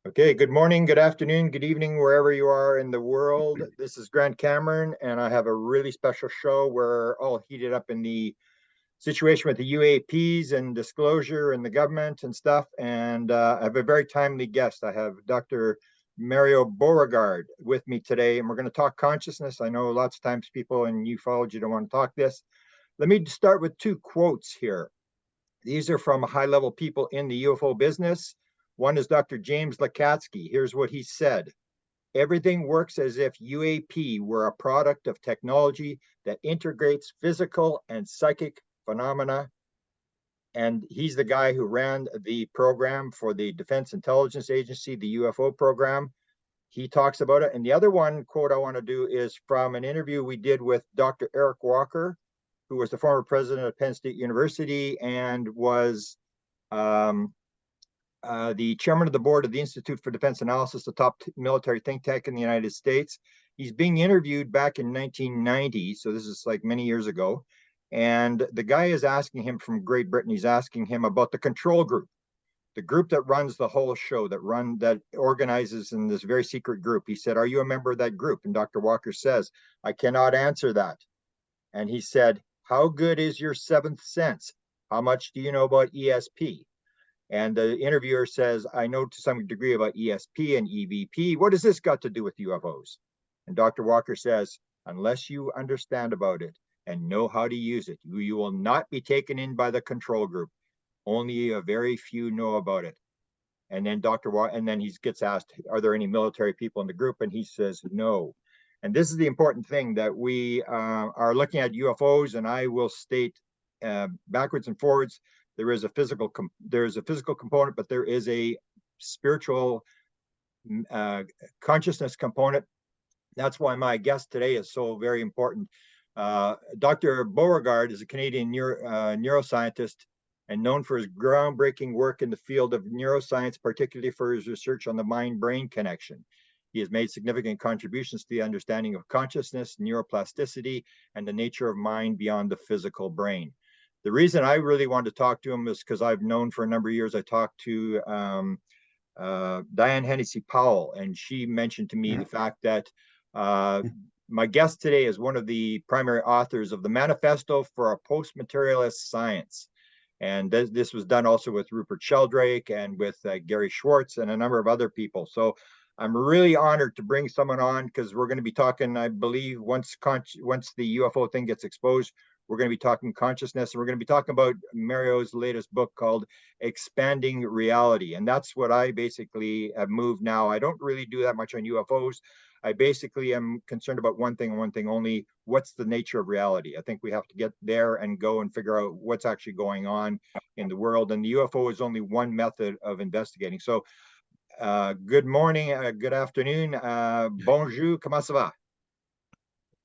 Okay, good morning, good afternoon, good evening, wherever you are in the world. This is Grant Cameron, and I have a really special show. We're all heated up in the situation with the UAPs and disclosure and the government and stuff. And I have a very timely guest. I have Dr. Mario Beauregard with me today, and we're going to talk consciousness. I know lots of times people in ufology don't want to talk this. Let me start with two quotes here. These are from high-level people in the UFO business. One is Dr. James Lakatsky. Here's what he said. Everything works as if UAP were a product of technology that integrates physical and psychic phenomena. And he's the guy who ran the program for the Defense Intelligence Agency, the UFO program. He talks about it. And the other one quote I want to do is from an interview we did with Dr. Eric Walker, who was the former president of Penn State University and was the chairman of the board of the Institute for Defense Analysis, the top military think tank in the United States. He's being interviewed back in 1990, so this is like many years ago. And the guy is asking him from Great Britain, he's asking him about the control group, the group that runs the whole show, that organizes in this very secret group. He said, are you a member of that group? And Dr. Walker says, I cannot answer that. And he said, how good is your seventh sense? How much do you know about ESP? And the interviewer says, I know to some degree about ESP and EVP. What has this got to do with UFOs? And Dr. Walker says, unless you understand about it and know how to use it, you will not be taken in by the control group. Only a very few know about it. And then he gets asked, are there any military people in the group? And he says, no. And this is the important thing, that we are looking at UFOs, and I will state backwards and forwards, there is a physical component, but there is a spiritual consciousness component. That's why my guest today is so very important. Dr. Beauregard is a Canadian neuroscientist and known for his groundbreaking work in the field of neuroscience, particularly for his research on the mind-brain connection. He has made significant contributions to the understanding of consciousness, neuroplasticity, and the nature of mind beyond the physical brain. The reason I really wanted to talk to him is because I've known for a number of years, I talked to Diane Hennessy Powell, and she mentioned to me the fact that my guest today is one of the primary authors of the Manifesto for a Post Materialist Science. And this was done also with Rupert Sheldrake and with Gary Schwartz and a number of other people. So I'm really honored to bring someone on, because we're going to be talking, I believe, once the UFO thing gets exposed, we're going to be talking consciousness, and we're going to be talking about Mario's latest book called Expanding Reality. And that's what I basically have moved now. I don't really do that much on UFOs. I basically am concerned about one thing and one thing only: what's the nature of reality? I think we have to get there and go and figure out what's actually going on in the world. And the UFO is only one method of investigating. So good morning, good afternoon, bonjour, comment ça va?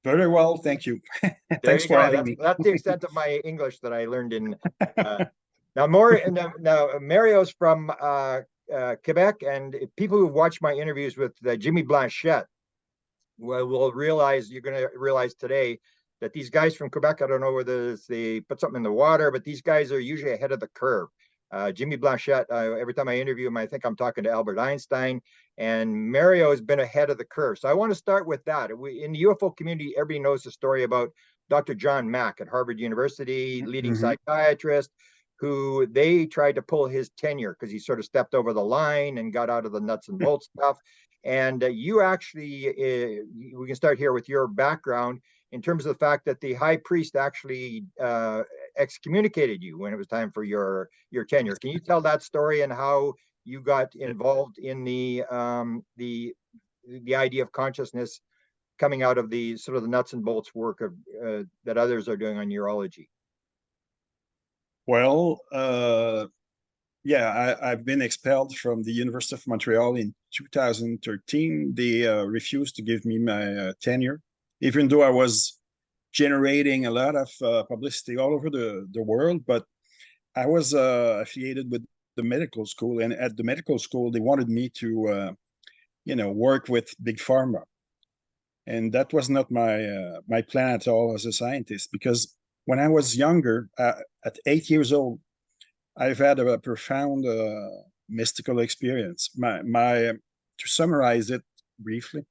Very well, thank you. Thanks for having me. That's the extent of my English that I learned in. Now Mario's from Quebec, and people who watch my interviews with Jimmy Blanchette will realize, you're going to realize today, that these guys from Quebec, I don't know whether they put something in the water, but these guys are usually ahead of the curve. Jimmy Blanchette, every time I interview him, I think I'm talking to Albert Einstein, and Mario has been ahead of the curve. So I want to start with that. In the UFO community, everybody knows the story about Dr. John Mack at Harvard University, leading psychiatrist, who they tried to pull his tenure because he sort of stepped over the line and got out of the nuts and bolts stuff. And you actually, we can start here with your background in terms of the fact that the high priest actually excommunicated you when it was time for your tenure. Can you tell that story and how you got involved in the idea of consciousness coming out of the sort of the nuts and bolts work of that others are doing on neurology? Well, yeah, I've been expelled from the University of Montreal in 2013. They refused to give me my tenure, even though I was generating a lot of publicity all over the world. But I was affiliated with the medical school, and at the medical school, they wanted me to, work with big pharma, and that was not my plan at all as a scientist. Because when I was younger, at 8 years old, I've had a profound mystical experience. To summarize it briefly,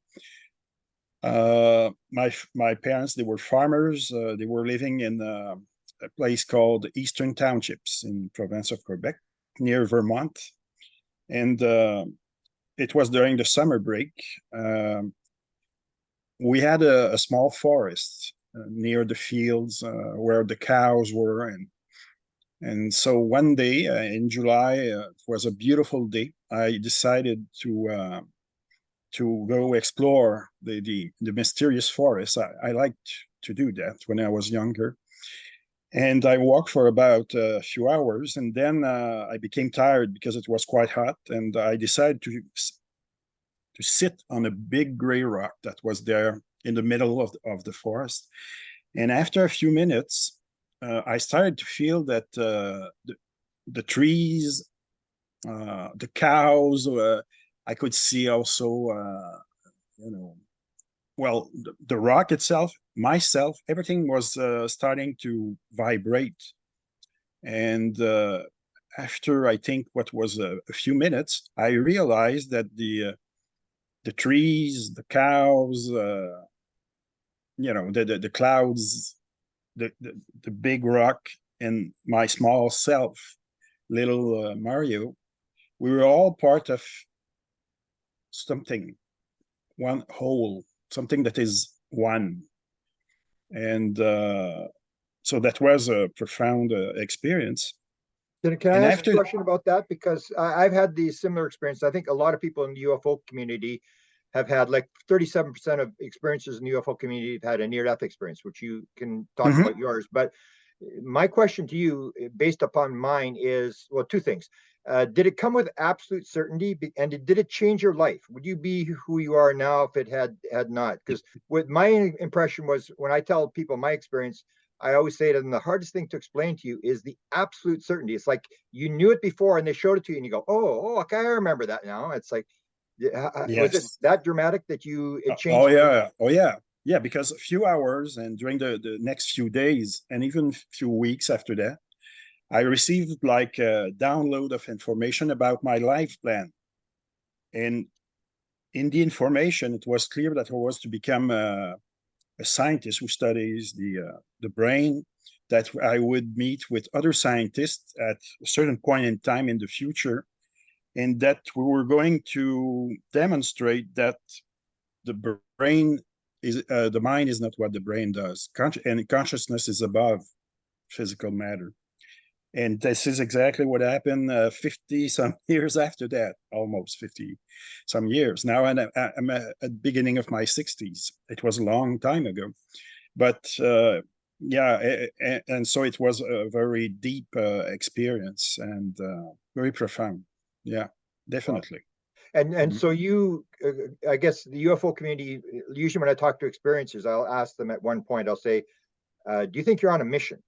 my parents, they were farmers. They were living in a place called Eastern Townships in province of Quebec, near Vermont, and it was during the summer break. We had a small forest near the fields where the cows were, and so one day in July, it was a beautiful day. I decided to go explore the mysterious forest. I liked to do that when I was younger. And I walked for about a few hours, and then I became tired because it was quite hot, and I decided to sit on a big gray rock that was there in the middle of the forest. And after a few minutes, I started to feel that the trees, the cows, I could see also, well, the rock itself, myself, everything was starting to vibrate. And after, I think, what was a few minutes, I realized that the trees, the cows, the clouds, the big rock, and my small self, little Mario, we were all part of something, one whole, something that is one. And so that was a profound experience. Can I And ask a after, question about that? Because I've had the similar experience. I think a lot of people in the UFO community have had, like 37% of experiences in the UFO community have had a near-death experience, which you can talk Mhm. about yours. But my question to you, based upon mine, is, well, two things. Did it come with absolute certainty, and did it change your life? Would you be who you are now if it had not? Because what my impression was, when I tell people my experience, I always say to them, the hardest thing to explain to you is the absolute certainty. It's like you knew it before and they showed it to you and you go, oh, okay, I remember that now. It's like, was it Yes. that dramatic that it Oh changed? yeah. Oh yeah. Yeah, because a few hours and during the next few days and even few weeks after that, I received like a download of information about my life plan. And in the information, it was clear that I was to become a scientist who studies the brain, that I would meet with other scientists at a certain point in time in the future, and that we were going to demonstrate that the brain is the mind is not what the brain does, and consciousness is above physical matter. And this is exactly what happened 50 some years after that, almost 50 some years. Now I'm at the beginning of my 60s. It was a long time ago. But yeah, and so it was a very deep experience and very profound. Yeah, definitely. And Mhm. so I guess the UFO community, usually when I talk to experiencers, I'll ask them at one point, I'll say, do you think you're on a mission?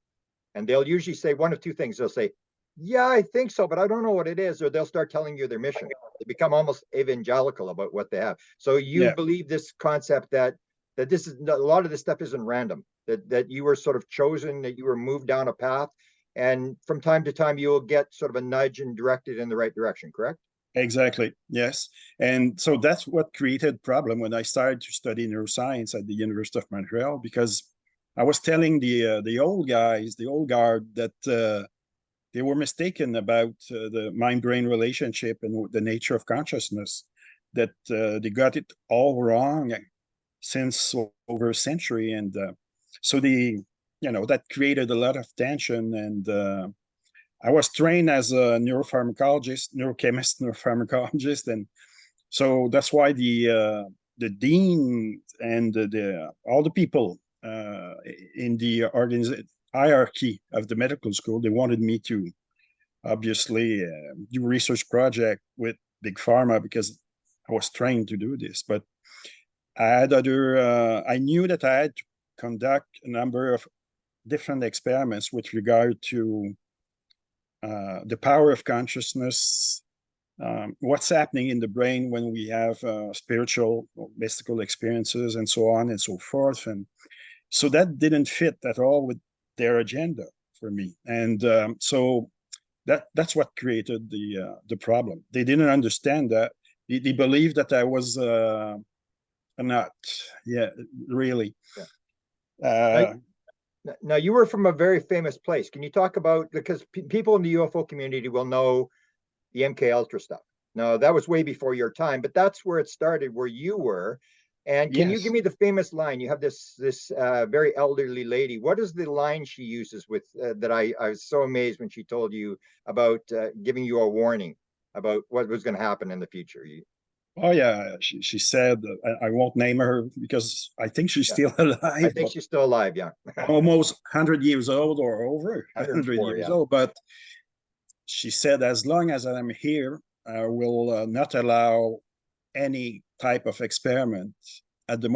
And they'll usually say one of two things. They'll say, yeah, I think so, but I don't know what it is. Or they'll start telling you their mission. They become almost evangelical about what they have. So you Yeah, believe this concept that this is a lot of this stuff isn't random, that you were sort of chosen, that you were moved down a path. And from time to time, you'll get sort of a nudge and directed in the right direction, correct? exactly. Yes. And so that's what created problem when I started to study neuroscience at the University of Montreal, because I was telling the old guys, the old guard, that they were mistaken about the mind-brain relationship and the nature of consciousness, that they got it all wrong since over a century. And so that created a lot of tension. And I was trained as a neuropharmacologist, neurochemist, neuropharmacologist. And so that's why the dean and all the people in the hierarchy of the medical school, they wanted me to obviously do research project with big pharma because I was trained to do this. But I knew that I had to conduct a number of different experiments with regard to the power of consciousness, what's happening in the brain when we have spiritual or mystical experiences, and so on and so forth. And so that didn't fit at all with their agenda for me. And so that's what created the problem. They didn't understand that. They believed that I was not, yeah, really. Yeah. Now, Uh, now, you were from a very famous place. Can you talk about, because people in the UFO community will know the MK Ultra stuff. Now, that was way before your time, but that's where it started, where you were. And can you give yes. me the famous line? You have this very elderly lady. What is the line she uses with that? I was so amazed when she told you about giving you a warning about what was going to happen in the future. Oh yeah, she said, I won't name her because I think she's Yeah, still I alive, think but she's still alive. Yeah, almost 100 years old or over 100 104. years Yeah. old. But she said, as long as I'm here, I will not allow any type of experiment at the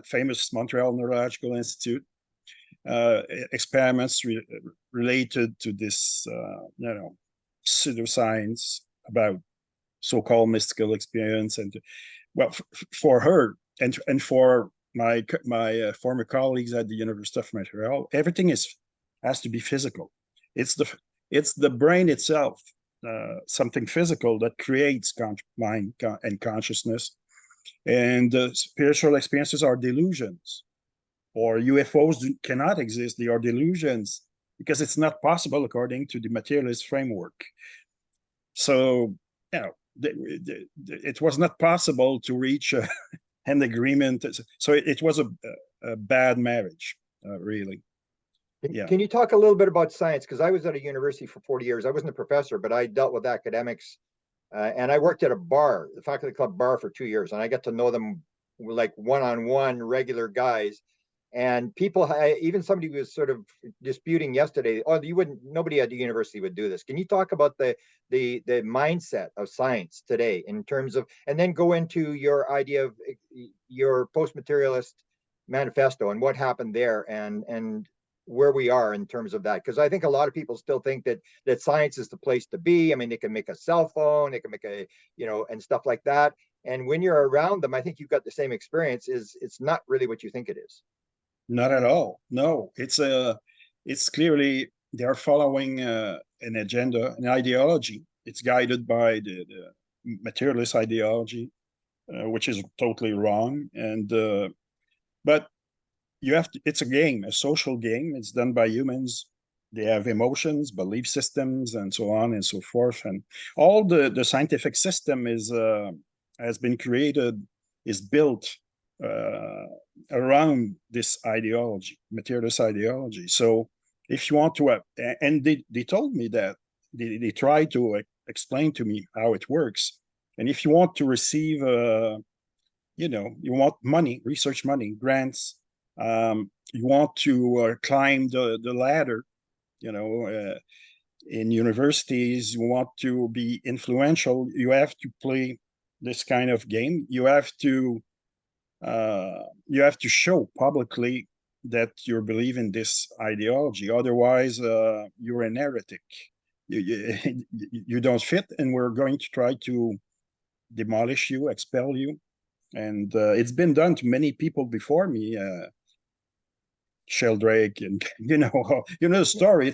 famous Montreal Neurological Institute. Uh, Experiments related to this, pseudoscience about so-called mystical experience, and well, for her and for my former colleagues at the University of Montreal, everything has to be physical. It's the it's the brain itself, something physical that creates mind and consciousness, and spiritual experiences are delusions, or UFOs cannot exist. They are delusions because it's not possible according to the materialist framework. So, you know, it was not possible to reach an agreement. So it was a bad marriage, really. Yeah. Can you talk a little bit about science? Because I was at a university for 40 years. I wasn't a professor, but I dealt with academics. And I worked at a bar, the faculty club bar, for 2 years, and I got to know them like one-on-one, regular guys. And people, even somebody was sort of disputing yesterday. Oh, you wouldn't. Nobody at the university would do this. Can you talk about the mindset of science today in terms of, and then go into your idea of your post-materialist manifesto and what happened there, and where we are in terms of that? Because I think a lot of people still think that science is the place to be. I mean, they can make a cell phone, they can make a, and stuff like that. And when you're around them, I think you've got the same experience. Is it's not really what you think it is. Not at all. No, it's clearly they are following an agenda, an ideology. It's guided by the materialist ideology, which is totally wrong. And but you have to, it's a game, a social game. It's done by humans. They have emotions, belief systems, and so on and so forth. And all the scientific system has been created, is built uh, around this ideology, materialist ideology. So if you want to, and they told me that they try to explain to me how it works. And if you want to receive, you want money, research money, grants, you want to climb the ladder, you know, in universities, you want to be influential, you have to play this kind of game. You have to show publicly that you believe in this ideology. Otherwise, you're an heretic. You don't fit, and we're going to try to demolish you, expel you. And it's been done to many people before me. Sheldrake, and the story.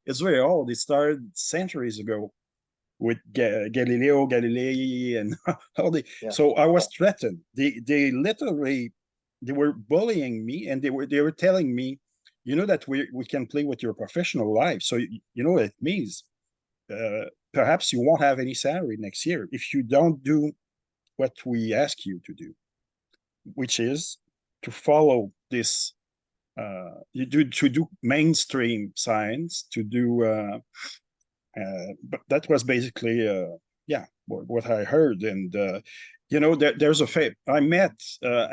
It's very old. It started centuries ago with Galileo Galilei and all the. Yeah. So I was threatened. They literally they were bullying me, and they were telling me, that we can play with your professional life. So you know what it means. Perhaps you won't have any salary next year if you don't do what we ask you to do, which is to follow this to do mainstream science, to do but that was basically what I heard. And there's I met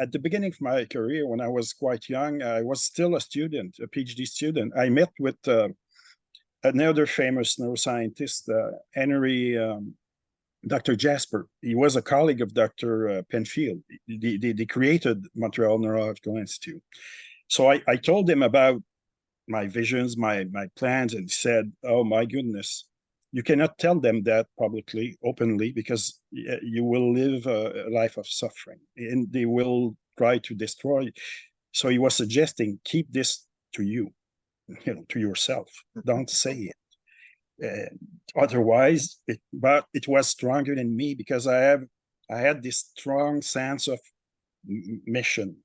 at the beginning of my career, when I was quite young. I was still a student, a PhD student. I met with another famous neuroscientist, Henry, Dr. Jasper. He was a colleague of Dr. Penfield. They created Montreal Neurological Institute. So I told him about my visions, my plans, and said, "Oh my goodness, you cannot tell them that publicly, openly, because you will live a life of suffering, and they will try to destroy." So he was suggesting, keep this to you, to yourself. Don't say it. otherwise, but it was stronger than me because I had this strong sense of mission.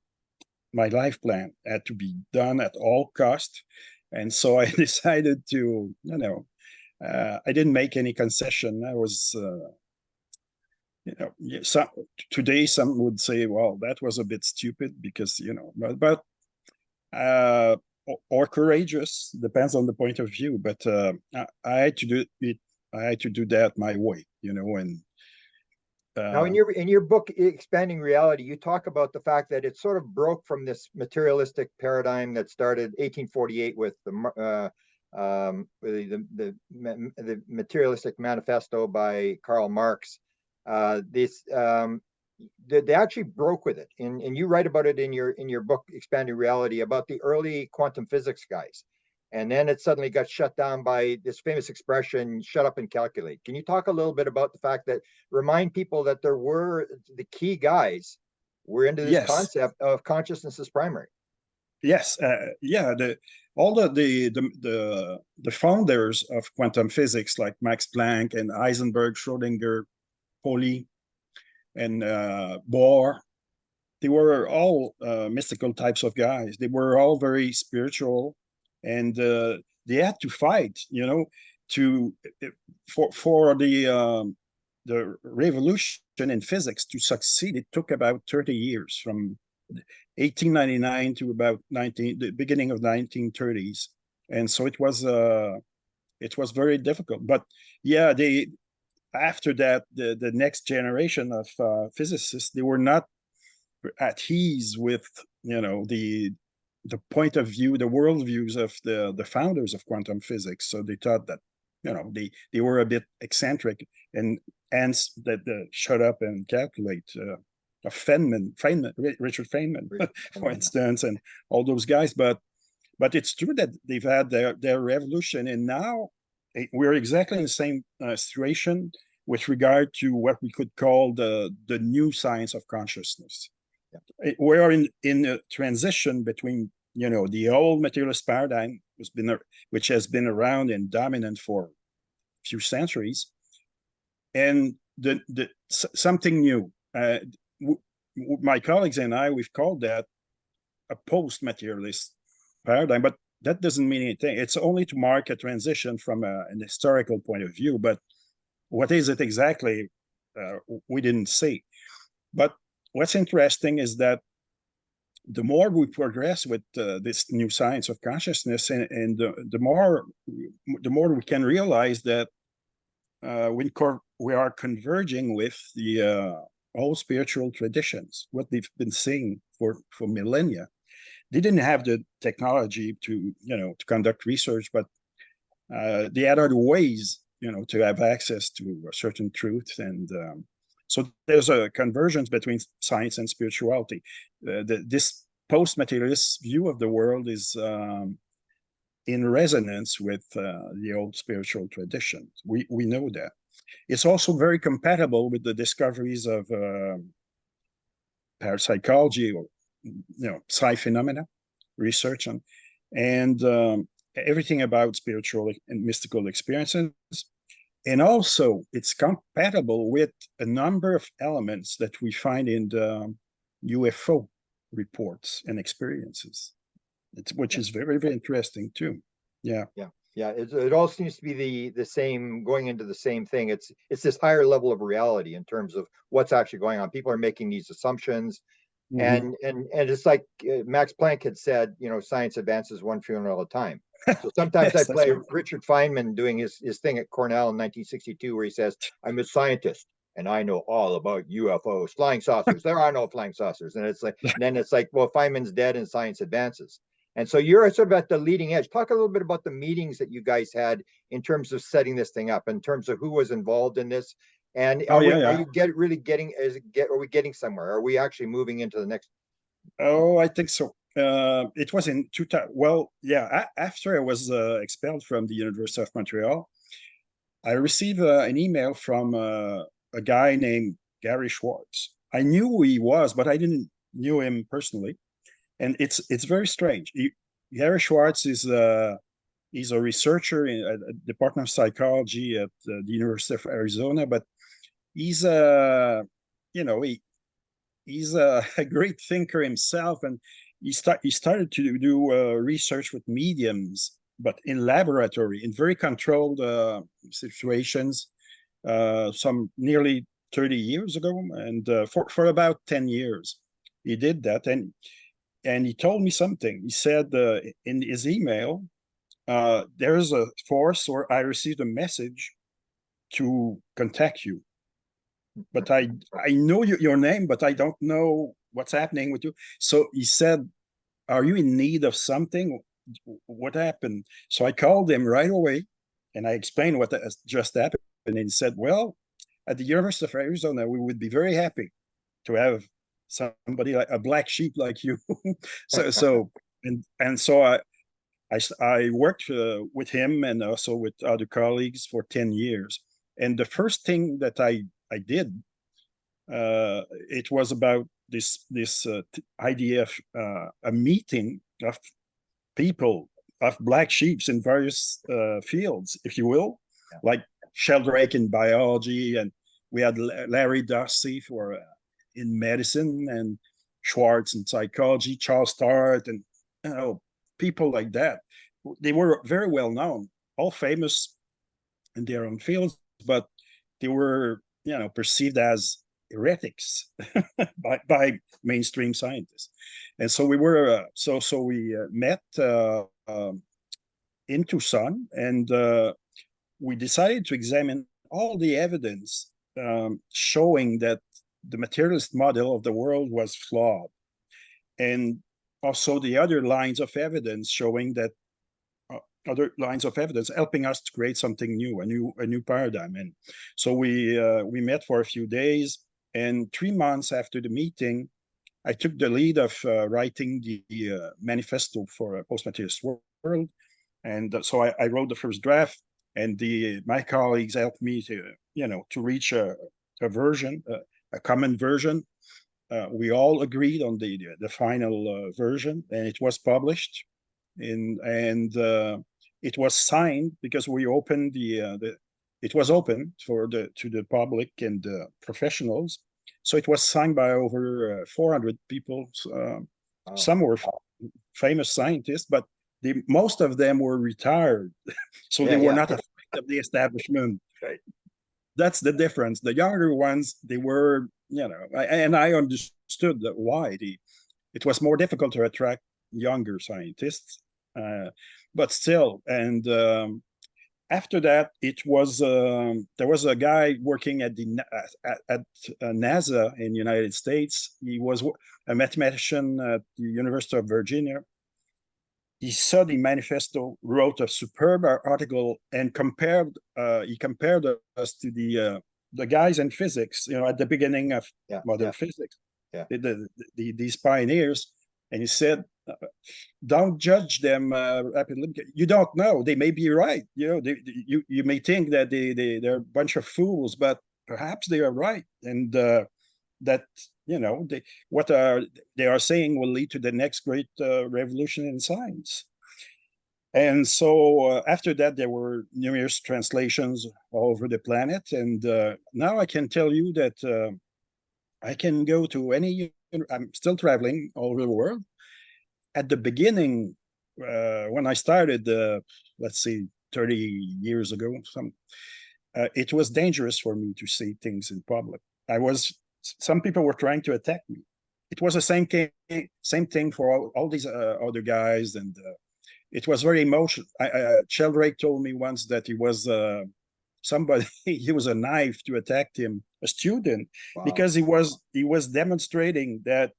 My life plan had to be done at all cost, and so I decided to, I didn't make any concession. I was, today some would say, well, that was a bit stupid because, but or courageous, depends on the point of view. But I had to do it. I had to do that my way, and Now, in your book, Expanding Reality, you talk about the fact that it sort of broke from this materialistic paradigm that started 1848 with the Materialistic Manifesto by Karl Marx. They actually broke with it, and you write about it in your book, Expanding Reality, about the early quantum physics guys. And then it suddenly got shut down by this famous expression, shut up and calculate. Can you talk a little bit about the fact that, remind people that there were the key guys were into this yes, concept of consciousness as primary? yes, yeah. All the founders of quantum physics, like Max Planck and Heisenberg, Schrodinger, Pauli, and Bohr, they were all mystical types of guys. They were all very spiritual, and they had to fight, to for the revolution in physics to succeed. It took about 30 years, from 1899 to about the beginning of 1930s, and so it was very difficult. But yeah, after that, the next generation of physicists, they were not at ease with the point of view, the worldviews of the founders of quantum physics. So they thought that they were a bit eccentric, and hence that shut up and calculate. Richard Feynman, for instance, and all those guys. But it's true that they've had their revolution, and now we're exactly in the same situation with regard to what we could call the new science of consciousness. We are in a transition between the old materialist paradigm, which has been around and dominant for a few centuries, and something new. My colleagues and I, we've called that a post materialist paradigm, but that doesn't mean anything. It's only to mark a transition from an historical point of view. But what is it exactly? We didn't say. But what's interesting is that the more we progress with this new science of consciousness, and the more we can realize that we are converging with the old spiritual traditions, what they've been saying for millennia. They didn't have the technology to conduct research, but they had other ways to have access to a certain truth. And so there's a convergence between science and spirituality. This post-materialist view of the world is in resonance with the old spiritual traditions. We know that. It's also very compatible with the discoveries of parapsychology, or psi phenomena research, and everything about spiritual and mystical experiences. And also, it's compatible with a number of elements that we find in the UFO reports and experiences, which is very, very interesting too. Yeah. It all seems to be the same, going into the same thing. It's this higher level of reality in terms of what's actually going on. People are making these assumptions, and it's like Max Planck had said, science advances one funeral at a time. So sometimes Yes, I play right. Richard Feynman doing his thing at Cornell in 1962, where he says, "I'm a scientist and I know all about UFOs, flying saucers. There are no flying saucers." And then it's like, well, Feynman's dead and science advances. And so you're sort of at the leading edge. Talk a little bit about the meetings that you guys had in terms of setting this thing up, in terms of who was involved in this. And Oh, yeah, are yeah. you are we getting somewhere? Are we actually moving into the next? Oh, I think so. It was in 2000. Well, yeah, after I was expelled from the University of Montreal, I received an email from a guy named Gary Schwartz. I knew who he was, but I didn't knew him personally. And it's very strange. Gary Schwartz is He's a researcher in a Department of Psychology at the University of Arizona, but he's a, he's a great thinker himself, and he started to do research with mediums, but in laboratory, in very controlled situations, some nearly 30 years ago, and for about 10 years, he did that, and he told me something. He said in his email, there's a force, or I received a message to contact you, but I know your name, but I don't know what's happening with you. So he said, are you in need of something? What happened? So I called him right away, and I explained what has just happened. And he said, well, at the University of Arizona, we would be very happy to have somebody like a black sheep like you. I worked with him and also with other colleagues for 10 years. And the first thing that I did, it was about this idea of a meeting of people, of black sheeps in various fields, if you will, like Sheldrake in biology, and we had Larry Dossey for in medicine, and Schwartz in psychology, Charles Tart, and people like that. They were very well known, all famous in their own fields, but they were, perceived as heretics by mainstream scientists. And so we were, we met in Tucson, and we decided to examine all the evidence showing that the materialist model of the world was flawed, and also the other lines of evidence showing that other lines of evidence helping us to create something new, a new paradigm. And so we met for a few days, and 3 months after the meeting, I took the lead of writing the manifesto for a Post Materialist World. And so I wrote the first draft, and my colleagues helped me to reach a version, a common version. We all agreed on the final version, and it was published. And it was signed because we opened it was open to the public and professionals. So it was signed by over 400 people. Some were famous scientists, but most of them were retired, so they were not afraid of the establishment. Right. That's the difference. The younger ones, they were, and I understood why. It was more difficult to attract younger scientists, but still. And after that, it was there was a guy working at NASA in the United States. He was a mathematician at the University of Virginia. He saw the manifesto, wrote a superb article, and he compared us to the guys in physics, at the beginning of modern physics, these pioneers. And he said, don't judge them rapidly. You don't know. They may be right. You may think that they're a bunch of fools, but perhaps they are right. And that, what they are saying will lead to the next great revolution in science. And so after that, there were numerous translations all over the planet. And now I can tell you that I can go to I'm still traveling all over the world. At the beginning, when I started, let's see, 30 years ago, it was dangerous for me to say things in public. Some people were trying to attack me. It was the same thing for all these other guys, and it was very emotional. Sheldrake told me once that he was somebody. He was a knife to attack him, a student, because he was demonstrating that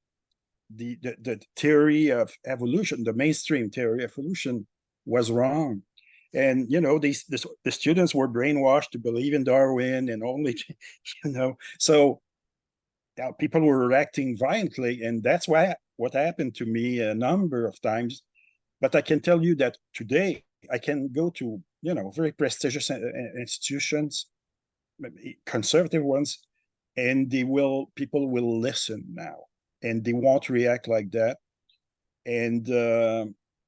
the theory of evolution, the mainstream theory of evolution, was wrong. And the students were brainwashed to believe in Darwin and only, so people were reacting violently, and that's what happened to me a number of times. But I can tell you that today I can go to very prestigious institutions, conservative ones, and people will listen now, and they won't react like that. And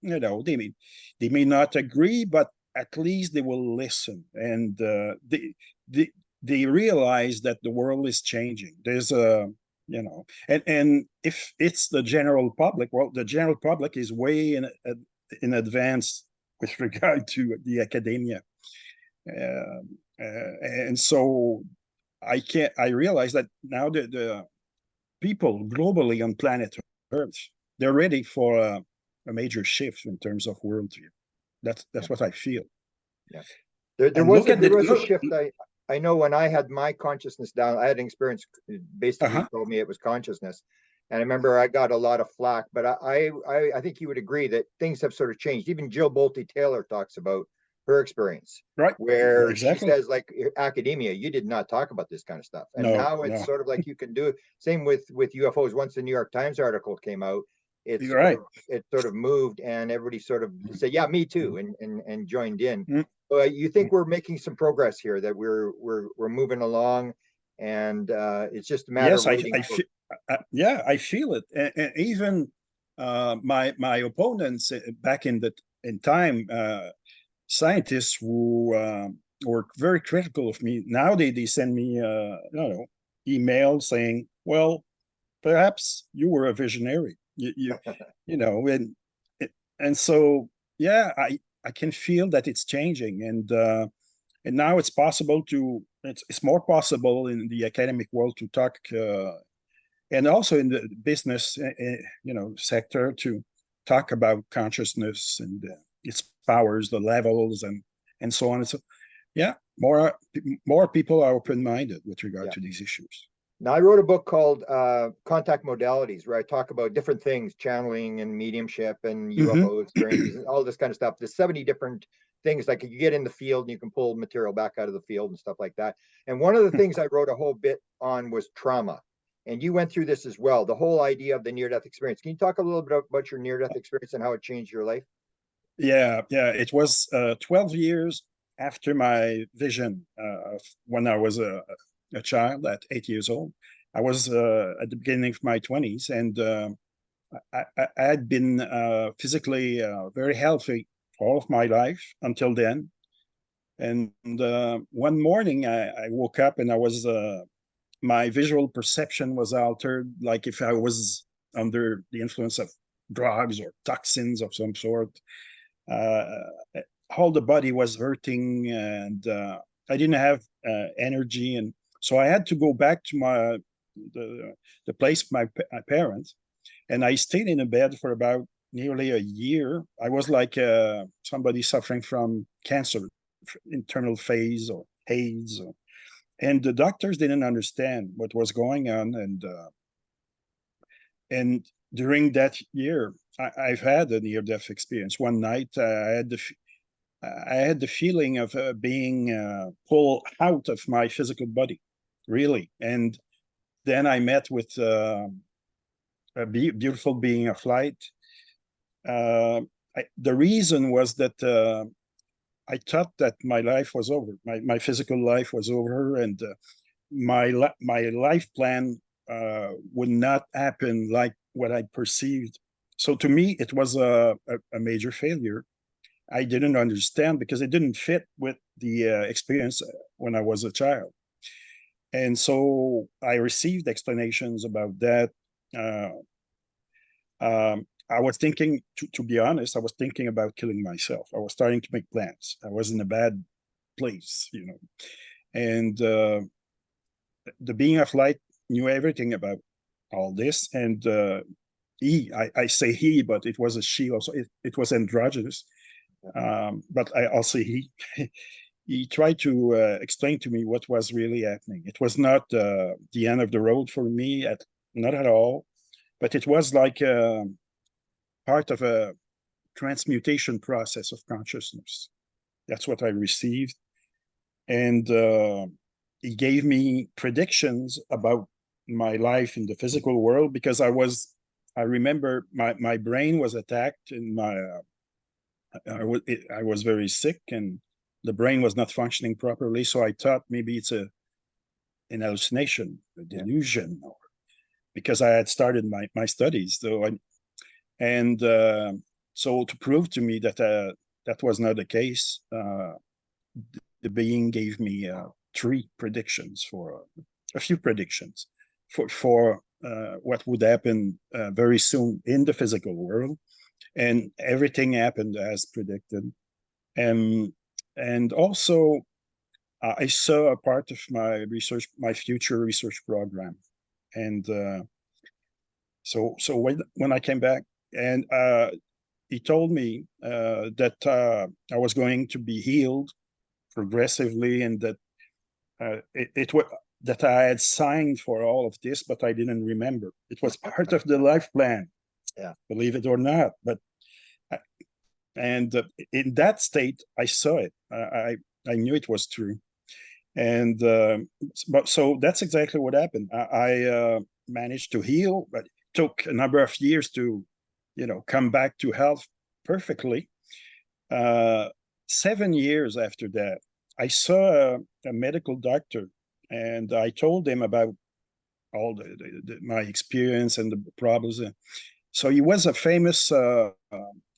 they may not agree, but at least they will listen, and they realize that the world is changing. There's a and if it's the general public, well, the general public is way in advance with regard to the academia, and so I realize that now the people globally on planet Earth, they're ready for a major shift in terms of worldview. That's what I feel. Yeah. There And was a look. shift. I know when I had my consciousness down, I had an experience basically told me it was consciousness. And I remember I got a lot of flack, but I think you would agree that things have sort of changed. Even Jill Bolte Taylor talks about her experience, Right, where exactly. she says, like, academia, you did not talk about this kind of stuff. And No, now it's no. sort of like you can do it. Same with UFOs. Once the New York Times article came out, You're right. it sort of moved, and everybody sort of said, yeah, me too, and joined in. Mm. You think we're making some progress here, that we're moving along, and it's just a matter Yes, of waiting for. Yeah, I feel it. And even my opponents back in time, scientists who were very critical of me. Now they send me email saying, well, perhaps you were a visionary. And so yeah, I can feel that it's changing, and now it's possible it's more possible in the academic world to talk, and also in the business sector, to talk about consciousness and its powers, the levels, and so on. And so yeah, more people are open-minded with regard to these issues. Now, I wrote a book called Contact Modalities, where I talk about different things, channeling and mediumship and UFO experiences and all this kind of stuff. There's 70 different things. Like, you get in the field and you can pull material back out of the field and stuff like that. And one of the things I wrote a whole bit on was trauma. And you went through this as well, the whole idea of the near-death experience. Can you talk a little bit about your near-death experience and how it changed your life? Yeah. It was 12 years after my vision, when I was a child at 8 years old. I was at the beginning of my 20s, and I had been physically very healthy for all of my life until then. And one morning I woke up, and I was my visual perception was altered, like if I was under the influence of drugs or toxins of some sort. All the body was hurting, and I didn't have energy, and so I had to go back to the place of my parents, and I stayed in a bed for about nearly a year. I was like somebody suffering from cancer, internal phase or AIDS, and the doctors didn't understand what was going on, and during that year, I've had a near-death experience. One night, I had the feeling of being pulled out of my physical body, really. And then I met with a beautiful being of light. The reason was that I thought that my life was over, my physical life was over, and my life plan would not happen like what I perceived. So to me, it was a major failure. I didn't understand because it didn't fit with the experience when I was a child. And so I received explanations about that. I was thinking, to be honest, I was thinking about killing myself. I was starting to make plans. I was in a bad place, And the being of light knew everything about all this. And I say he, but it was a she also. It was androgynous. But I'll say he. He tried to explain to me what was really happening. It was not the end of the road for me, not at all. But it was like part of a transmutation process of consciousness. That's what I received. And he gave me predictions about my life in the physical world, because I remember my brain was attacked, and I was very sick, and the brain was not functioning properly. So I thought maybe it's an hallucination, a delusion, because I had started my studies. And So to prove to me that that was not the case, the being gave me three predictions for a few predictions for what would happen very soon in the physical world, and everything happened as predicted. And also I saw a part of my future research program, and so when I came back, and he told me that I was going to be healed progressively, and that it was that I had signed for all of this, but I didn't remember. It was part of the life plan, believe it or not. But and in that state, I saw it. I knew it was true, and but so that's exactly what happened. I managed to heal, but it took a number of years to, come back to health perfectly. 7 years after that, I saw a medical doctor, and I told him about all my experience and the problems. So he was a famous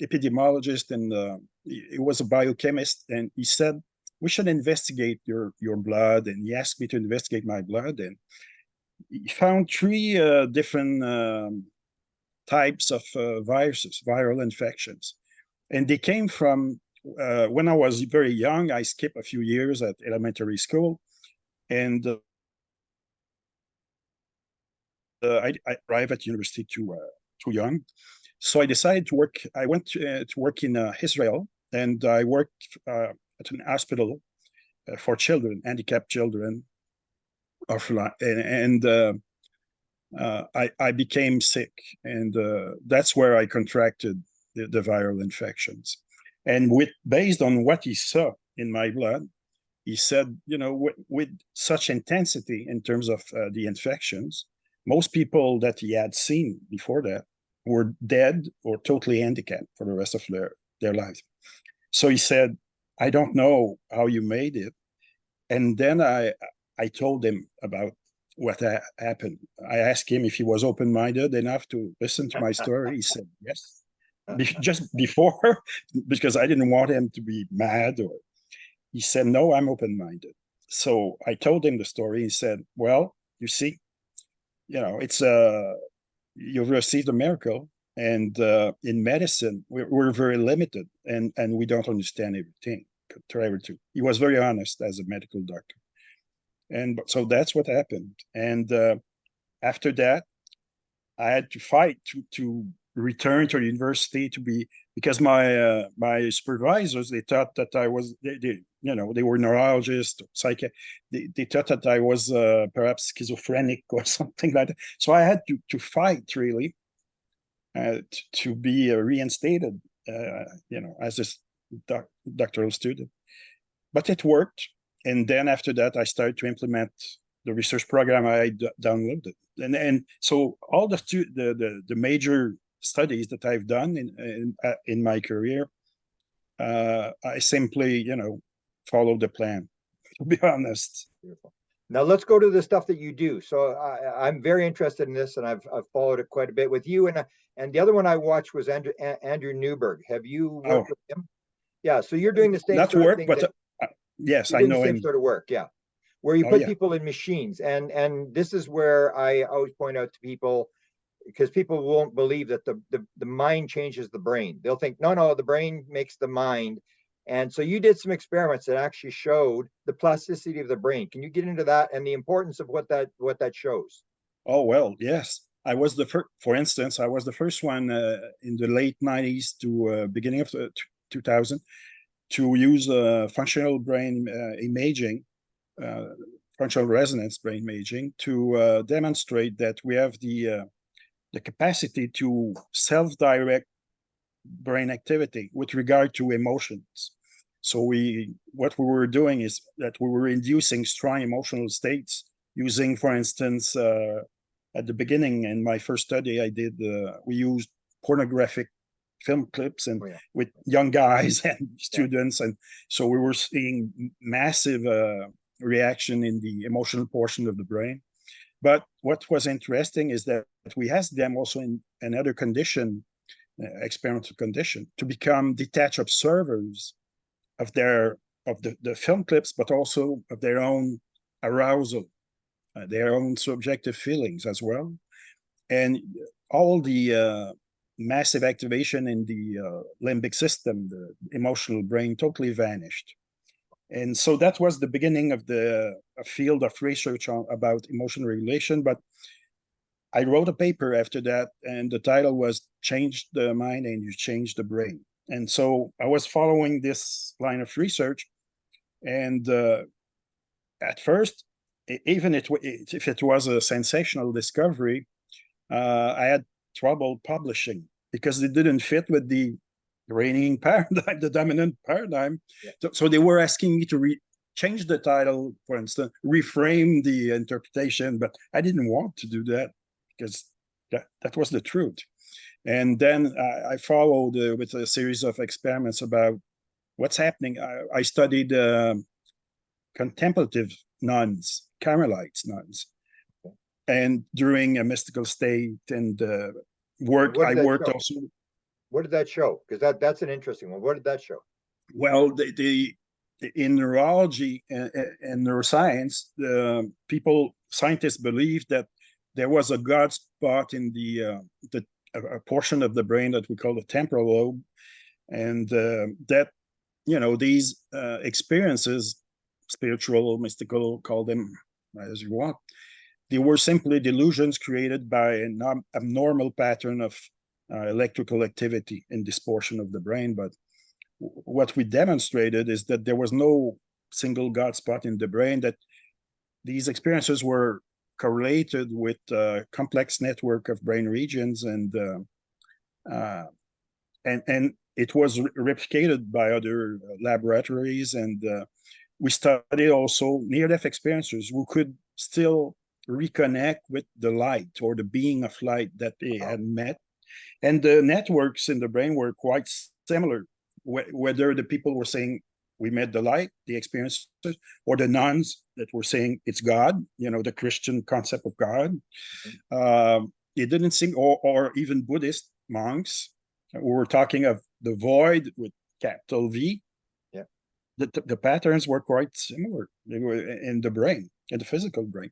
epidemiologist, and he was a biochemist, and he said, we should investigate your blood. And he asked me to investigate my blood, and he found three different types of viruses, viral infections. And they came from when I was very young. I skipped a few years at elementary school, and I arrived at university too young. So I decided to work. I went to work in Israel, and I worked at an hospital for children, handicapped children. And I became sick, and that's where I contracted the viral infections. And based on what he saw in my blood, he said, with such intensity in terms of the infections, most people that he had seen before that were dead or totally handicapped for the rest of their lives. So he said, I don't know how you made it. And then I told him about what happened. I asked him if he was open-minded enough to listen to my story. He said yes. Just before, because I didn't want him to be mad, or he said, no, I'm open-minded. So I told him the story. He said, well, you see, it's you've received a miracle, and in medicine we're very limited, and we don't understand everything. He was very honest as a medical doctor, and so that's what happened. And after that, I had to fight to return to university, because my supervisors, they thought that I was they were neurologists, they thought that I was perhaps schizophrenic or something like that. So I had to fight really to be reinstated as a doctoral student. But it worked, and then after that I started to implement the research program I downloaded, and so all the major studies that I've done in my career, I simply follow the plan, to be honest. Beautiful. Now let's go to the stuff that you do. So I'm very interested in this, and I've followed it quite a bit with you. And the other one I watched was Andrew Newberg. Have you worked with him? Yeah. So you're doing the same not sort work, of thing. but yes, I know the same him. sort of work. Yeah. Where you put people in machines, and this is where I always point out to people, because people won't believe that the mind changes the brain. They'll think, no, the brain makes the mind. And so you did some experiments that actually showed the plasticity of the brain. Can you get into that and the importance of what that shows? Oh, well, yes. I was the first, for instance, I was the first one in the late 90s to beginning of 2000 to use functional brain imaging, functional resonance brain imaging, to demonstrate that we have the capacity to self-direct brain activity with regard to emotions. So what we were doing is that we were inducing strong emotional states using, for instance, at the beginning in my first study I did, we used pornographic film clips and with young guys and students, and so we were seeing massive reaction in the emotional portion of the brain. But what was interesting is that we asked them also in another condition experimental condition to become detached observers of the film clips, but also of their own arousal, their own subjective feelings as well. And all the massive activation in the limbic system, the emotional brain, totally vanished. And so that was the beginning of a field of research about emotional regulation. But I wrote a paper after that, and the title was Change the Mind and You Change the Brain. And so I was following this line of research. And at first, even if it was a sensational discovery, I had trouble publishing because it didn't fit with the reigning paradigm, the dominant paradigm. Yeah. So they were asking me to change the title, for instance, reframe the interpretation, but I didn't want to do that because that was the truth. And then I followed with a series of experiments about what's happening. I studied contemplative nuns, Carmelites nuns, and during a mystical state, and I worked also. What did that show? Because that's an interesting one. What did that show? Well, in neurology and neuroscience, scientists believe that there was a God spot in a portion of the brain that we call the temporal lobe, and that these experiences, spiritual, mystical, call them as you want, they were simply delusions created by an abnormal pattern of electrical activity in this portion of the brain. But what we demonstrated is that there was no single God spot in the brain, that these experiences were correlated with a complex network of brain regions, and it was replicated by other laboratories. And we studied also near-death experiencers who could still reconnect with the light or the being of light that they had met. And the networks in the brain were quite similar, whether the people were saying we met the light, the experiences, or the nuns that were saying it's God, the Christian concept of God. It didn't seem, or even Buddhist monks who were talking of the void with capital V. Yeah. The patterns were quite similar. They were in the brain, in the physical brain.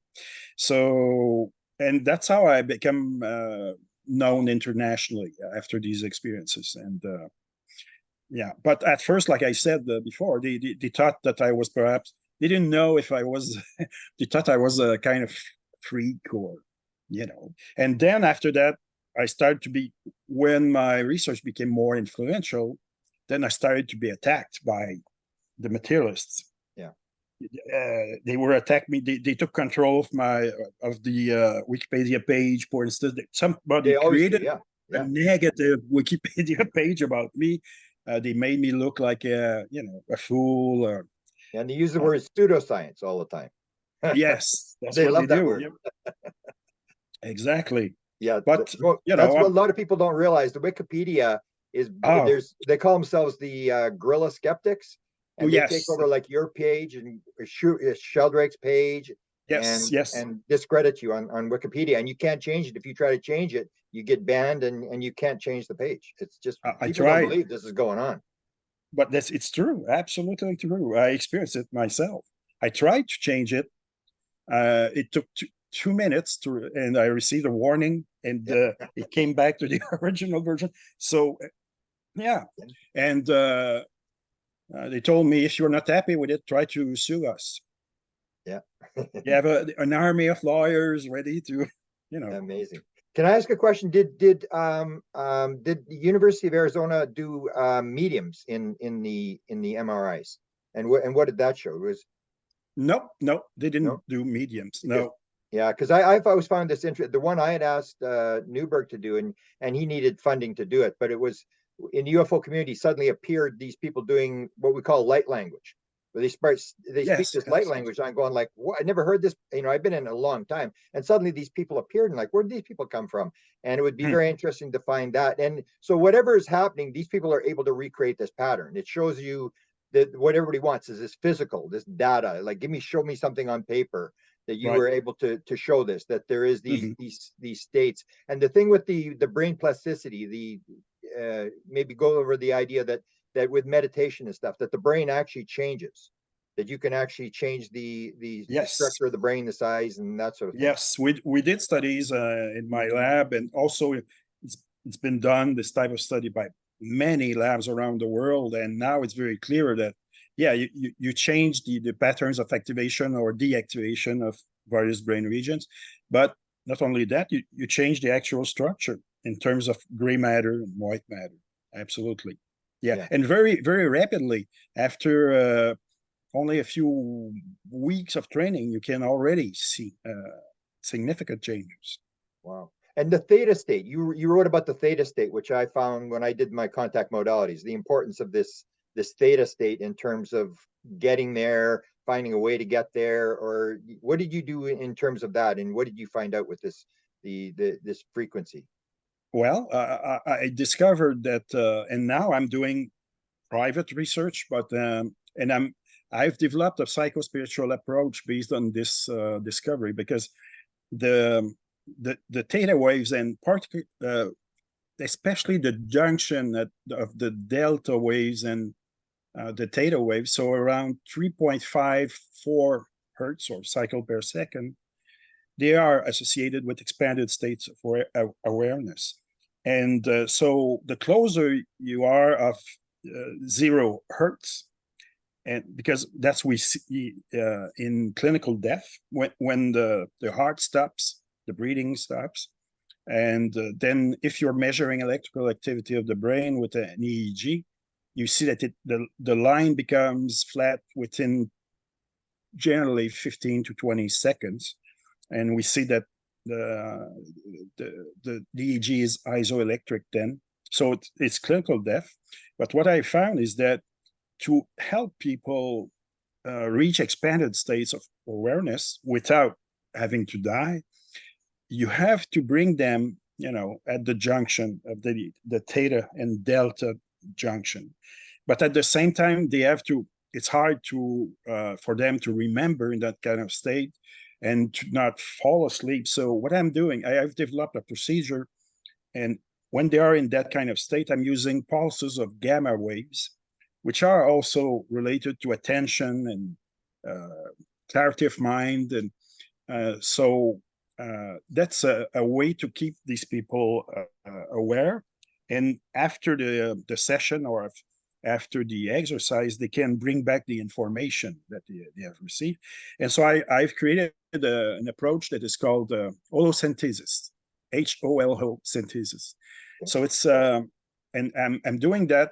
So, and that's how I became known internationally after these experiences. And but at first, like I said before, they thought that I was they didn't know if I was, they thought I was a kind of freak or, And then after that, I started to be, when my research became more influential, then I started to be attacked by the materialists. Yeah. They were attacking me. They took control of the Wikipedia page, for instance. Somebody created a negative Wikipedia page about me. They made me look like a fool. And they use the word pseudoscience all the time. Yes, that's what they do. Word. Exactly. Yeah, but that's what a lot of people don't realize. The Wikipedia is they call themselves the guerrilla skeptics, and they take over like your page and Sheldrake's page, and discredit you on Wikipedia, and you can't change it. If you try to change it, you get banned, and you can't change the page. It's just people don't believe this is going on. But it's true, absolutely true. I experienced it myself. I tried to change it. It took 2 minutes and I received a warning, and it came back to the original version. So, and they told me, if you're not happy with it, try to sue us. Yeah. You have an army of lawyers ready to, Amazing. Can I ask a question? Did the University of Arizona do mediums in the MRIs? And what did that show? No, they didn't do mediums. No. Yeah, because I've always found this interesting. The one I had asked Newberg to do, and he needed funding to do it, but it was in the UFO community. Suddenly appeared these people doing what we call light language, where they speak this light language. I'm going like, what? I never heard this. I've been in a long time, and suddenly these people appeared, and like, where did these people come from? And it would be very interesting to find that. And so whatever is happening, these people are able to recreate this pattern. It shows you that what everybody wants is this physical, this data. Like, show me something on paper that you were able to show this, that there is these states. And the thing with the brain plasticity, maybe go over the idea that with meditation and stuff, that the brain actually changes, that you can actually change the Yes. structure of the brain, the size, and that sort of thing. Yes, we did studies in my lab, and also it's been done, this type of study, by many labs around the world, and now it's very clear that, yeah, you change the patterns of activation or deactivation of various brain regions, but not only that, you change the actual structure in terms of gray matter and white matter. Absolutely. Yeah. And very, very rapidly, after only a few weeks of training, you can already see significant changes. Wow. And the theta state, you wrote about the theta state, which I found when I did my contact modalities, the importance of this theta state in terms of getting there, finding a way to get there, or what did you do in terms of that, and what did you find out with this this frequency? Well, I discovered that, and now I'm doing private research, but and I've developed a psychospiritual approach based on this discovery, because the theta waves, and especially the junction of the delta waves and the theta waves, so around 3.54 hertz or cycle per second, they are associated with expanded states of awareness. And so the closer you are of 0 hertz, and because that's we see in clinical death, when the heart stops, the breathing stops, and then if you're measuring electrical activity of the brain with an EEG, you see that the line becomes flat within generally 15 to 20 seconds, and we see that the EEG is isoelectric then, so it's clinical death. But what I found is that to help people reach expanded states of awareness without having to die, you have to bring them, at the junction of the theta and delta junction. But at the same time, it's hard for them to remember in that kind of state and to not fall asleep. So what I'm doing, I've developed a procedure, and when they are in that kind of state, I'm using pulses of gamma waves, which are also related to attention and clarity of mind. And so that's a way to keep these people aware. And after the session or after the exercise, they can bring back the information that they have received. And so I've created an approach that is called holosynthesis, HOLO synthesis. So it's and I'm doing that.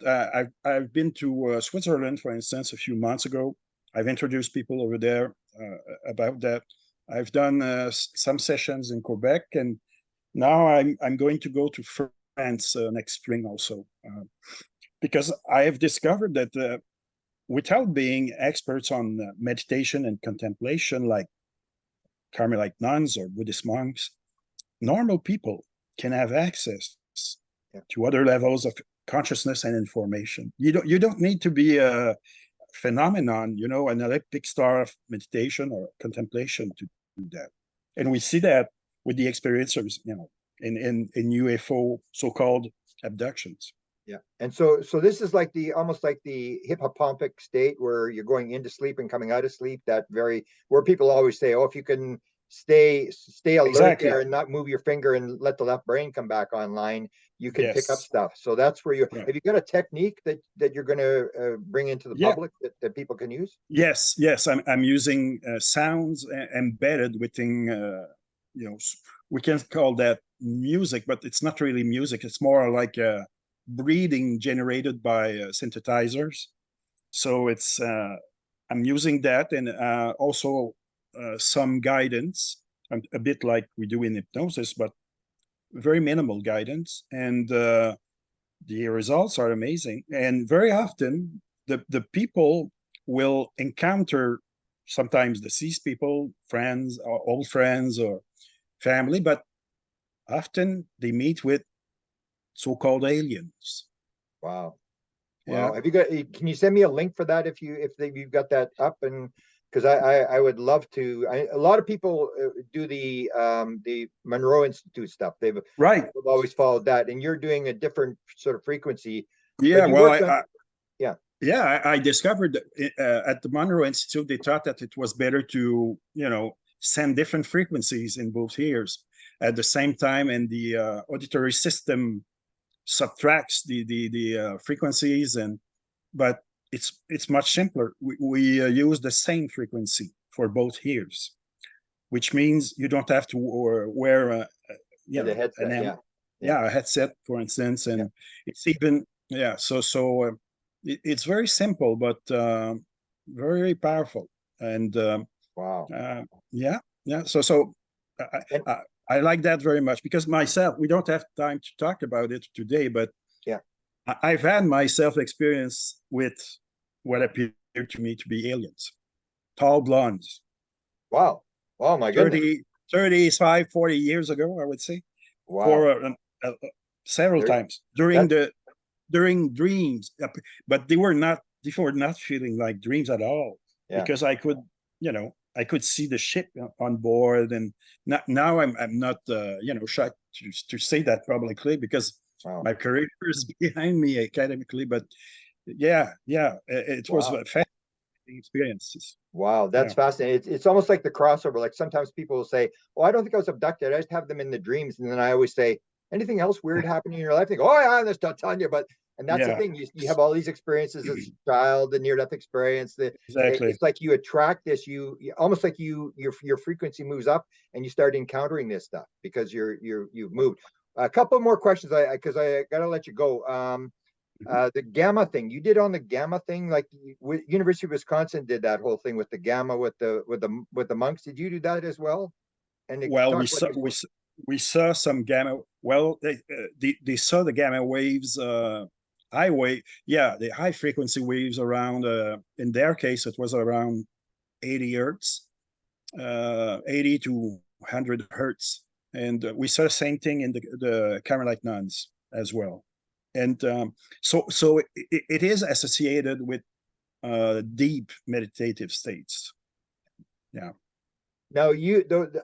I've been to Switzerland, for instance, a few months ago. I've introduced people over there about that. I've done some sessions in Quebec, and now I'm going to go to France next spring also, because I have discovered that without being experts on meditation and contemplation, like Carmelite nuns or Buddhist monks, normal people can have access to other levels of consciousness and information. You don't need to be a phenomenon, an Olympic star of meditation or contemplation to do that. And we see that with the experiencers, in UFO so-called abductions. Yeah. And so this is like almost like the hypopompic state where you're going into sleep and coming out of sleep, where people always say, oh, if you can stay alert there and not move your finger and let the left brain come back online, you can pick up stuff. So that's where have you got a technique that you're going to bring into the public that people can use? Yes. I'm using sounds embedded within, we can call that music, but it's not really music. It's more like breathing generated by synthesizers. So it's I'm using that, and also some guidance, a bit like we do in hypnosis, but very minimal guidance, and the results are amazing. And very often the people will encounter sometimes deceased people, friends, or old friends or family, but often they meet with so-called aliens. Wow. Wow. Have you got? Can you send me a link for that if you've got that up? And because I would love to. A lot of people do the Monroe Institute stuff. Right. They've always followed that, and you're doing a different sort of frequency. Yeah. But you Well, worked on, yeah. yeah, I discovered at the Monroe Institute, they thought that it was better to, send different frequencies in both ears at the same time, and the auditory system subtracts the frequencies, but it's much simpler. We use the same frequency for both ears, which means you don't have to wear The headset, a headset, for instance, and yeah. it's even it's very simple, but very powerful, and Wow. yeah, So And I like that very much, because myself, we don't have time to talk about it today, but yeah. I've had myself experience with what appeared to me to be aliens, tall blondes. Wow. Oh my goodness. 35, 40 years ago, I would say, Wow. for several times during dreams, but they were not feeling like dreams at all, Yeah. because I could see the ship on board, and now I'm not shy to say that publicly, because Wow. my career is behind me academically, but yeah, it was Wow. a fascinating experiences. Wow, that's Yeah, fascinating. It's almost like the crossover. Like sometimes people will say, "Oh, I don't think I was abducted. I just have them in the dreams." And then I always say, "Anything else weird happening in your life?" They go, "Oh yeah, I'm just not telling you." But and that's the yeah, thing. You have all these experiences as a child, the near-death experience. exactly. It's like you attract this. Almost like your frequency moves up, and you start encountering this stuff because you've moved. A couple more questions, because I gotta let you go. The gamma thing you did on the gamma thing, like University of Wisconsin did that whole thing with the gamma with the monks. Did you do that as well? And Well, talk about your, we saw some gamma. Well, they saw the gamma waves, the high frequency waves around. In their case, it was around 80 hertz, 80 to 100 hertz, and we saw the same thing in the Carmelite nuns as well. And so it is associated with deep meditative states. Yeah. now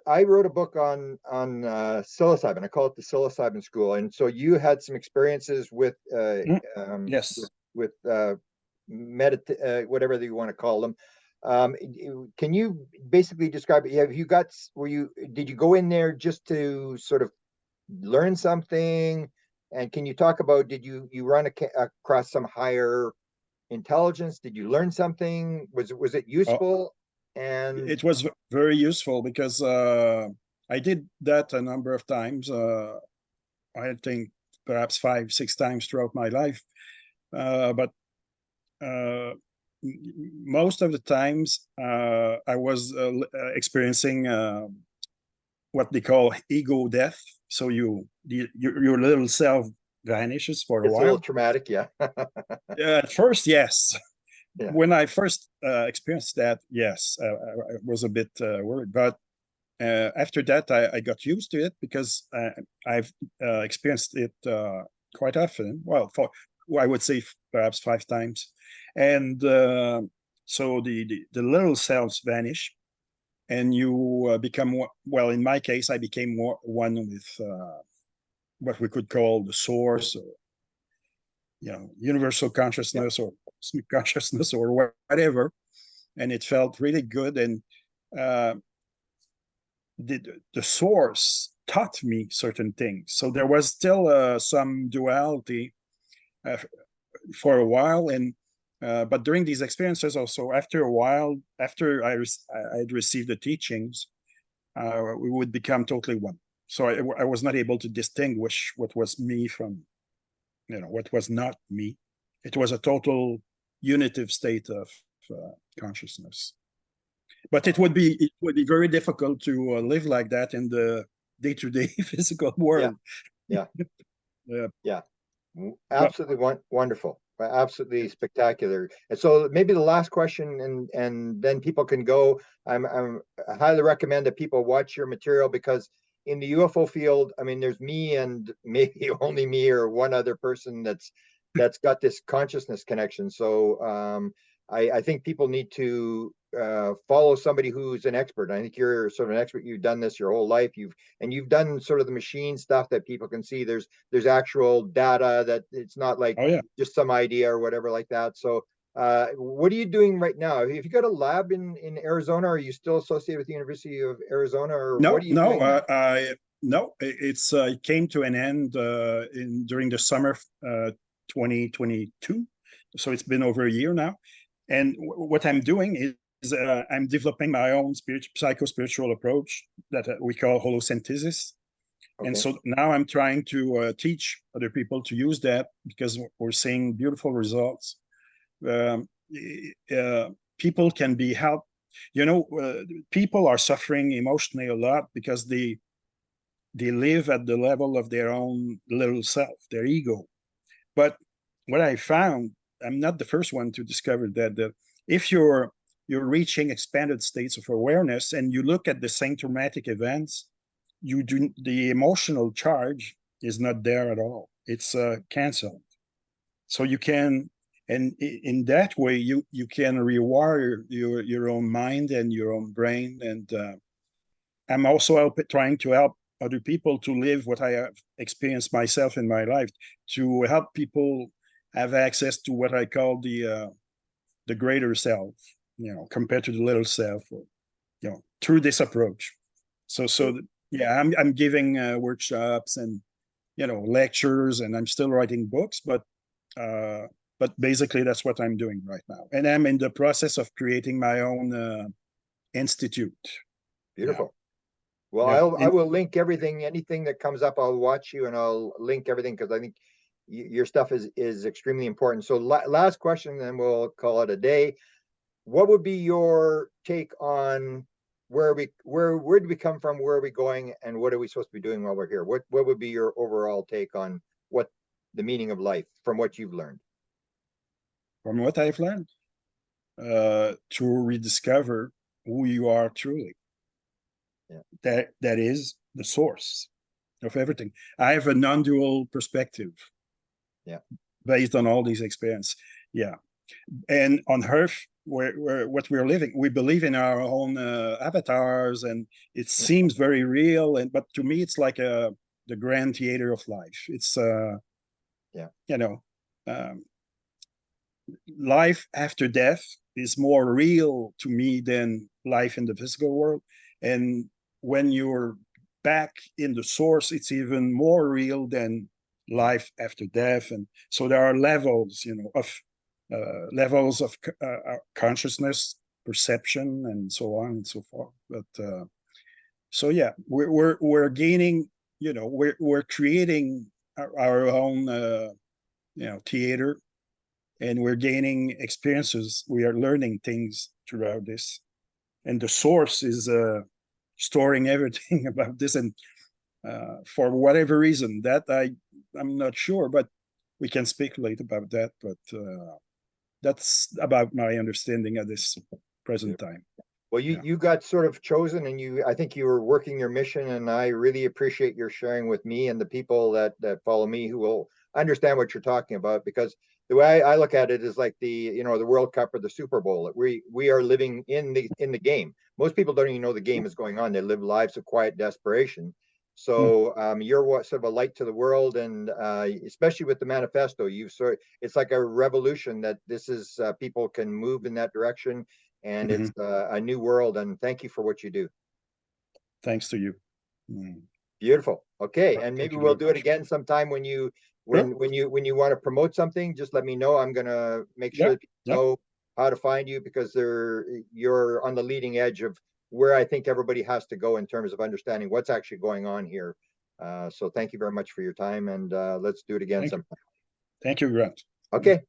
I wrote a book on psilocybin. I call it the psilocybin school, and so you had some experiences with Yes. with whatever you want to call them. Can you basically describe it? Did you go in there just to sort of learn something? And can you talk about, did you run across some higher intelligence? Did you learn something? Was it useful? And It was very useful, because I did that a number of times. I think perhaps 5, 6 times throughout my life. But most of the times, I was experiencing what they call ego death. So your little self vanishes for a it's a little while. traumatic, yeah. At first, yes. Yeah. When I first experienced that, yes, I was a bit worried. But after that, I got used to it, because I've experienced it quite often. Well, I would say perhaps 5 times. And so the little selves vanish, and you become, well, in my case, I became one with what we could call the source, or universal consciousness, or cosmic consciousness, or whatever. And it felt really good. And the source taught me certain things. So there was still some duality for a while, and but during these experiences, also after a while, after I'd received the teachings, we would become totally one. So I was not able to distinguish what was me from what was not me. It was a total unitive state of consciousness. But it would be very difficult to live like that in the day-to-day physical Yeah. world. Yeah. Yeah. Yeah. Well, Absolutely wonderful. Absolutely spectacular. And so maybe the last question, and then people can go. I highly recommend that people watch your material, because in the UFO field, I mean, there's me and maybe only me or one other person that's got this consciousness connection. So I think people need to follow somebody who's an expert. I think you're sort of an expert. You've done this your whole life. You've done sort of the machine stuff that people can see. There's actual data, that it's not like Oh yeah. just some idea or whatever like that. So what are you doing right now? Have you got a lab in Arizona? Are you still associated with the University of Arizona, or No, what are you no, doing now? no. It came to an end during the summer 2022. So it's been over a year now. And what I'm doing is I'm developing my own psycho-spiritual approach that we call holosynthesis. Okay. And so now I'm trying to teach other people to use that, because we're seeing beautiful results. Um, People can be helped. People are suffering emotionally a lot because they live at the level of their own little self, their ego. But what I found, I'm not the first one to discover that if you're reaching expanded states of awareness and you look at the same traumatic events, the emotional charge is not there at all. It's canceled. So you can, and in that way, you can rewire your own mind and your own brain. And I'm also trying to help other people to live what I have experienced myself in my life, to help people have access to what I call the greater self, compared to the little self, or, through this approach. So yeah, I'm giving workshops and lectures, and I'm still writing books, but basically that's what I'm doing right now, and I'm in the process of creating my own institute. Beautiful. Well, Yeah. I will link everything, anything that comes up, I'll watch you and I'll link everything, because I think your stuff is extremely important. So last question, then we'll call it a day. What would be your take on where did we come from, where are we going, and what are we supposed to be doing while we're here? What would be your overall take on what the meaning of life from what you've learned? From what I've learned, to rediscover who you are truly. Yeah. That is the source of everything. I have a non-dual perspective. Yeah. Based on all these experiences. Yeah. And on Earth, where what we're living, we believe in our own avatars, and it seems very real. But to me, it's like the grand theater of life. It's life after death is more real to me than life in the physical world. And when you're back in the source, it's even more real than life after death. And so there are levels, of consciousness, perception, and so on and so forth. But so yeah, we're gaining, we're creating our own theater, and we're gaining experiences. We are learning things throughout this, and the source is storing everything about this. And for whatever reason, that I'm not sure, but we can speculate about that. But that's about my understanding at this present time. Well, you got sort of chosen, and I think you were working your mission, and I really appreciate your sharing with me and the people that follow me, who will understand what you're talking about, because the way I look at it is like the World Cup or the Super Bowl. We are living in the game. Most people don't even know the game is going on. They live lives of quiet desperation. So you're sort of a light to the world, and especially with the manifesto, it's like a revolution that this is people can move in that direction, and it's a new world. And thank you for what you do. Thanks to you. Beautiful. Okay, and maybe we'll do it much. again sometime when you want to promote something. Just let me know. I'm gonna make sure that people know how to find you, because you're on the leading edge of where I think everybody has to go in terms of understanding what's actually going on here. So thank you very much for your time, and let's do it again sometime. Thank you, Grant. Okay.